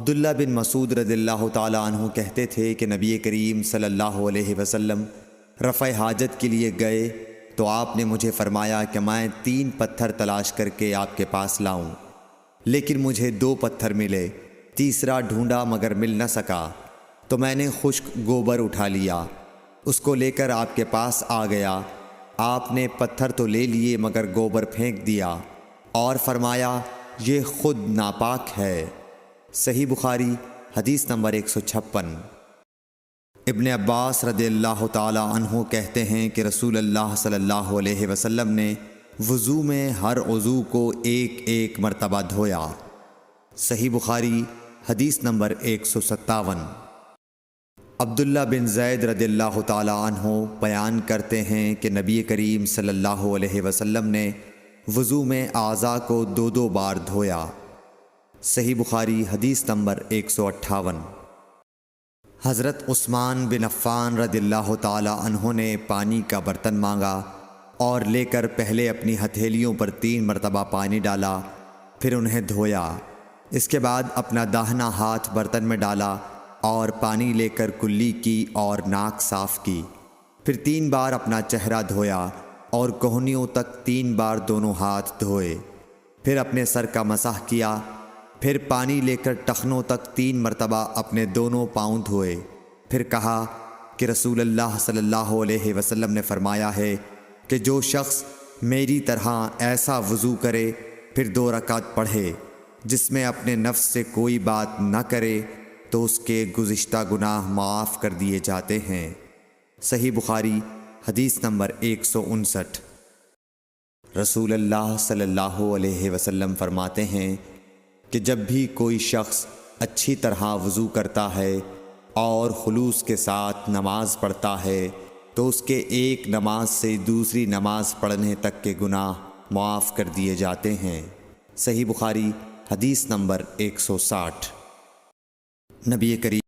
عبداللہ بن مسعود رضی اللہ تعالیٰ عنہ کہتے تھے کہ نبی کریم صلی اللہ علیہ وسلم رفع حاجت کے لیے گئے تو آپ نے مجھے فرمایا کہ میں 3 پتھر تلاش کر کے آپ کے پاس لاؤں، لیکن مجھے 2 پتھر ملے، تیسرا ڈھونڈا مگر مل نہ سکا، تو میں نے خشک گوبر اٹھا لیا، اس کو لے کر آپ کے پاس آ گیا۔ آپ نے پتھر تو لے لیے مگر گوبر پھینک دیا اور فرمایا یہ خود ناپاک ہے۔ صحیح بخاری حدیث نمبر 156۔ ابن عباس رضی اللہ تعالی عنہ کہتے ہیں کہ رسول اللہ صلی اللہ علیہ وسلم نے وضو میں ہر عضو کو ایک مرتبہ دھویا۔ صحیح بخاری حدیث نمبر 157۔ عبداللہ بن زید رضی اللہ تعالی عنہ بیان کرتے ہیں کہ نبی کریم صلی اللہ علیہ وسلم نے وضو میں اعضاء کو 2 بار دھویا۔ صحیح بخاری حدیث نمبر 158۔ حضرت عثمان بن عفان رضی اللہ تعالی عنہ نے پانی کا برتن مانگا اور لے کر پہلے اپنی ہتھیلیوں پر 3 مرتبہ پانی ڈالا، پھر انہیں دھویا۔ اس کے بعد اپنا داہنا ہاتھ برتن میں ڈالا اور پانی لے کر کلی کی اور ناک صاف کی، پھر 3 بار اپنا چہرہ دھویا اور کوہنیوں تک 3 بار دونوں ہاتھ دھوئے، پھر اپنے سر کا مسح کیا، پھر پانی لے کر ٹخنوں تک 3 مرتبہ اپنے دونوں پاؤں دھوئے، پھر کہا کہ رسول اللہ صلی اللہ علیہ وسلم نے فرمایا ہے کہ جو شخص میری طرح ایسا وضو کرے پھر 2 رکعت پڑھے جس میں اپنے نفس سے کوئی بات نہ کرے تو اس کے گزشتہ گناہ معاف کر دیے جاتے ہیں۔ صحیح بخاری حدیث نمبر 159۔ رسول اللہ صلی اللہ علیہ وسلم فرماتے ہیں کہ جب بھی کوئی شخص اچھی طرح وضو کرتا ہے اور خلوص کے ساتھ نماز پڑھتا ہے تو اس کے ایک نماز سے دوسری نماز پڑھنے تک کے گناہ معاف کر دیے جاتے ہیں۔ صحیح بخاری حدیث نمبر 160۔ نبی کریم